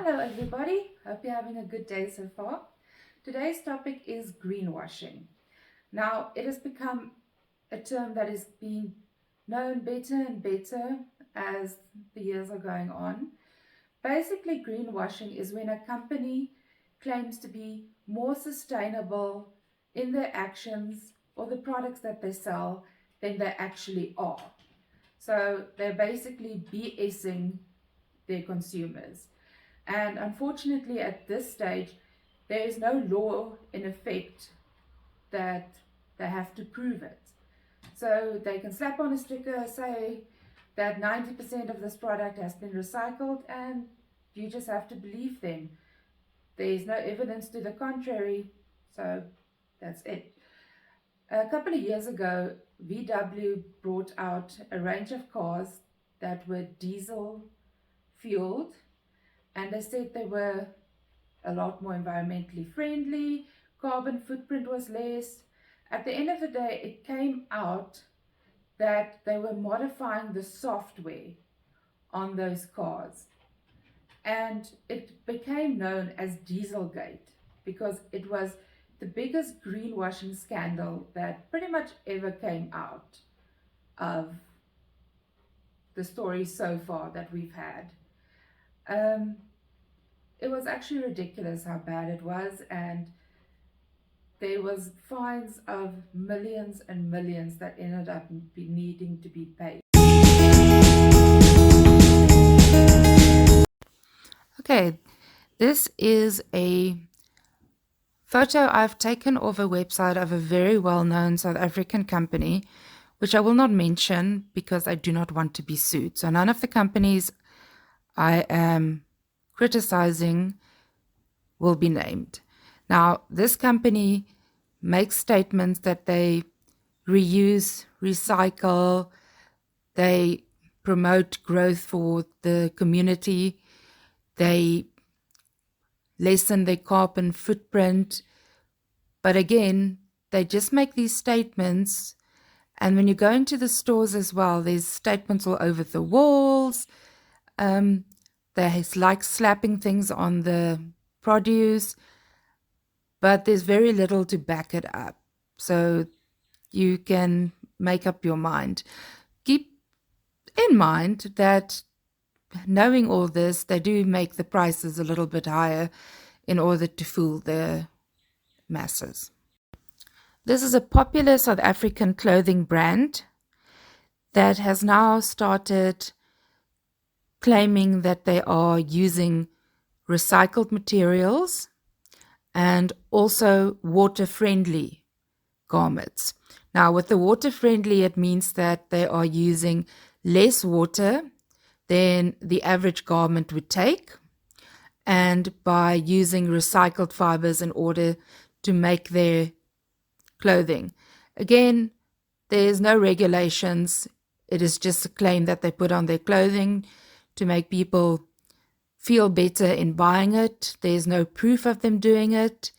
Hello everybody, hope you're having a good day so far. Today's topic is greenwashing. Now, it has become a term that is being known better and better as the years are going on. Basically, greenwashing is when a company claims to be more sustainable in their actions or the products that they sell than they actually are. So they're basically BSing their consumers. And unfortunately, at this stage, there is no law in effect that they have to prove it. So they can slap on a sticker, say that 90% of this product has been recycled, and you just have to believe them. There's no evidence to the contrary, so that's it. A couple of years ago, VW brought out a range of cars that were diesel fueled, and they said they were a lot more environmentally friendly, carbon footprint was less. At the end of the day, it came out that they were modifying the software on those cars. And it became known as Dieselgate because it was the biggest greenwashing scandal that pretty much ever came out of the stories so far that we've had. It was actually ridiculous how bad it was, and there was fines of millions and millions that ended up needing to be paid. Okay, this is a photo I've taken off a website of a very well-known South African company, which I will not mention because I do not want to be sued. So none of the companies I am criticizing will be named. Now, this company makes statements that they reuse, recycle, they promote growth for the community, they lessen their carbon footprint. But again, they just make these statements. And when you go into the stores as well, there's statements all over the walls. They like slapping things on the produce, but there's very little to back it up. So you can make up your mind. Keep in mind that knowing all this, they do make the prices a little bit higher in order to fool the masses. This is a popular South African clothing brand that has now started claiming that they are using recycled materials and also water-friendly garments. Now, with the water-friendly, it means that they are using less water than the average garment would take, and by using recycled fibers in order to make their clothing. Again, there's no regulations. It is just a claim that they put on their clothing to make people feel better in buying it. There's no proof of them doing it.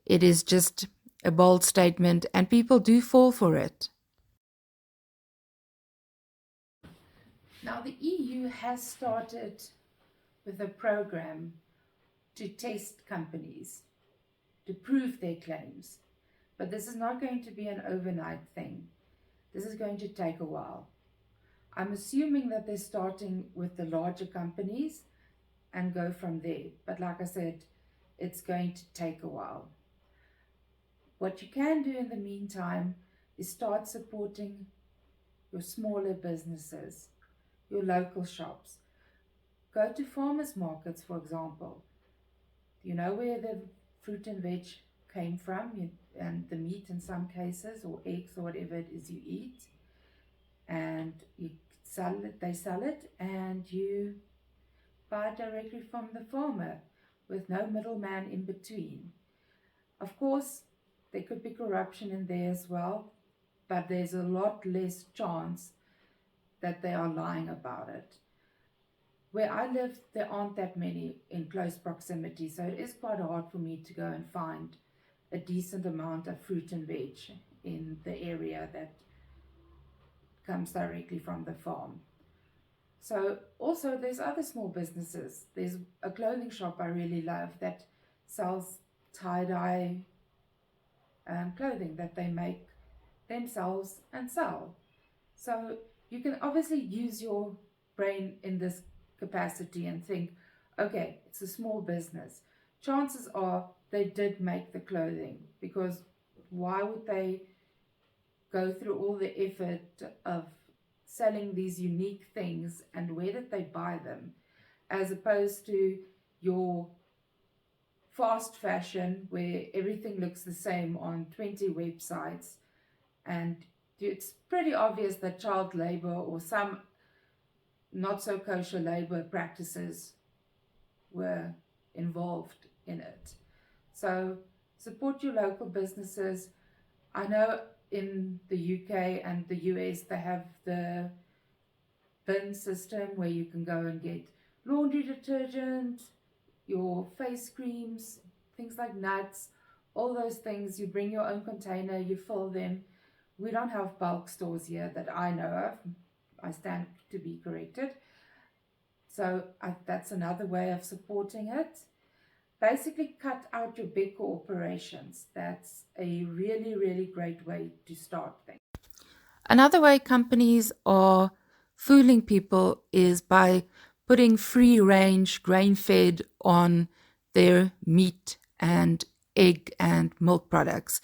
It is just a bold statement, and people do fall for it. Now, the EU has started with a program to test companies to prove their claims. But this is not going to be an overnight thing. This is going to take a while. I'm assuming that they're starting with the larger companies and go from there. But like I said, it's going to take a while. What you can do in the meantime is start supporting your smaller businesses, your local shops. Go to farmers markets, for example. You know where the fruit and veg came from, and the meat in some cases, or eggs, or whatever it is you eat, and you sell it, they sell it, and you buy directly from the farmer with no middleman in between. Of course, there could be corruption in there as well, but there's a lot less chance that they are lying about it. Where I live, there aren't that many in close proximity, so it is quite hard for me to go and find a decent amount of fruit and veg in the area that comes directly from the farm. So also there's other small businesses. There's a clothing shop I really love that sells tie-dye clothing that they make themselves and sell. So you can obviously use your brain in this capacity and think, okay, it's a small business. Chances are they did make the clothing, because why would they go through all the effort of selling these unique things, and where did they buy them, as opposed to your fast fashion where everything looks the same on 20 websites, and it's pretty obvious that child labor or some not so kosher labor practices were involved in it. So support your local businesses. I know in the UK and the US they have the bin system where you can go and get laundry detergent, your face creams, things like nuts, all those things. You bring your own container, you fill them. We don't have bulk stores here that I know of. I stand to be corrected. So that's another way of supporting it. Basically, cut out your big corporations. That's a really, really great way to start things. Another way companies are fooling people is by putting free range grain fed on their meat and egg and milk products.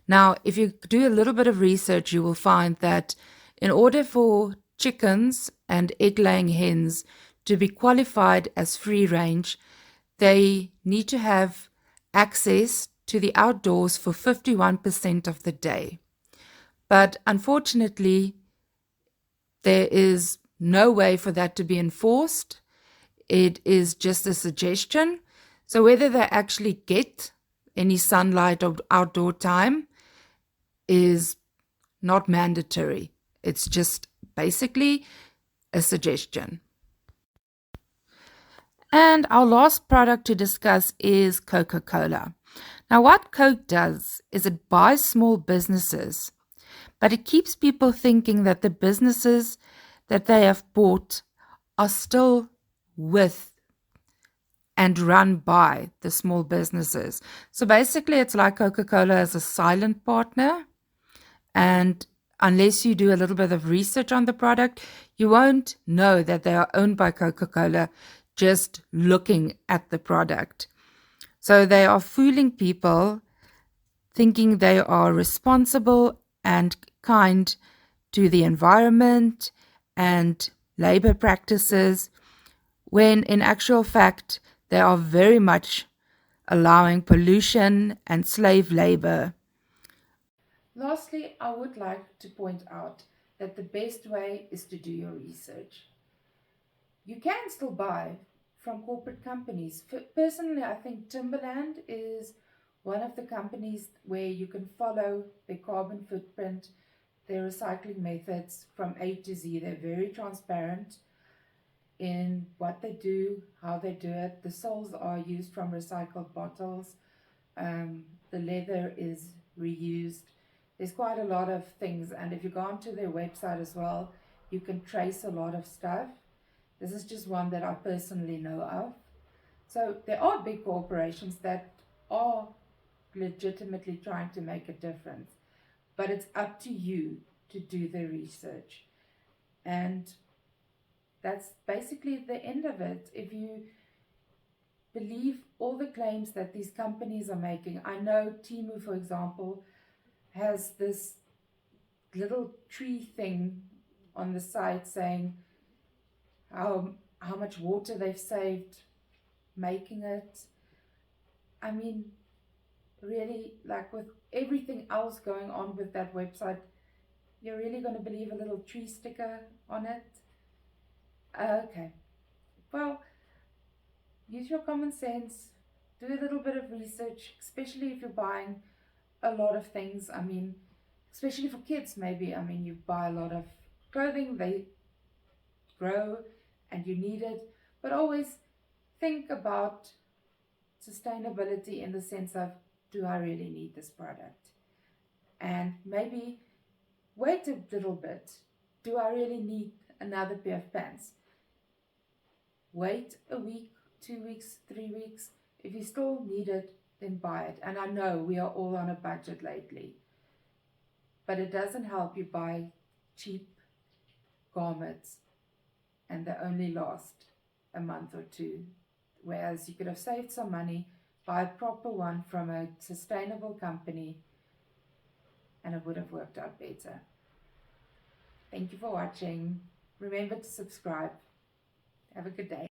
Now, if you do a little bit of research, you will find that in order for chickens and egg laying hens to be qualified as free range, they need to have access to the outdoors for 51% of the day. But unfortunately, there is no way for that to be enforced. It is just a suggestion. So whether they actually get any sunlight or outdoor time is not mandatory. It's just basically a suggestion. And our last product to discuss is Coca-Cola. Now, what Coke does is it buys small businesses, but it keeps people thinking that the businesses that they have bought are still with and run by the small businesses. So basically, it's like Coca-Cola as a silent partner. And unless you do a little bit of research on the product, you won't know that they are owned by Coca-Cola just looking at the product. So they are fooling people, thinking they are responsible and kind to the environment and labor practices, when in actual fact they are very much allowing pollution and slave labor. Lastly, I would like to point out that the best way is to do your research. You can still buy from corporate companies. Personally, I think Timberland is one of the companies where you can follow their carbon footprint, their recycling methods from A to Z. They're very transparent in what they do, how they do it. The soles are used from recycled bottles. The leather is reused. There's quite a lot of things, and if you go onto their website as well, you can trace a lot of stuff. This is just one that I personally know of. So there are big corporations that are legitimately trying to make a difference, but it's up to you to do the research. And that's basically the end of it. If you believe all the claims that these companies are making, I know Temu, for example, has this little tree thing on the site saying how much water they've saved making it. I mean, really, like with everything else going on with that website, you're really going to believe a little tree sticker on it? Okay. Well, use your common sense, do a little bit of research, especially if you're buying a lot of things. I mean, especially for kids, maybe. I mean, you buy a lot of clothing, they grow and you need it, but always think about sustainability in the sense of, do I really need this product? And maybe wait a little bit. Do I really need another pair of pants? Wait a week, 2 weeks, 3 weeks. If you still need it, then buy it. And I know we are all on a budget lately, but it doesn't help you buy cheap garments and they only last a month or two. Whereas you could have saved some money, buy a proper one from a sustainable company, and it would have worked out better. Thank you for watching. Remember to subscribe. Have a good day.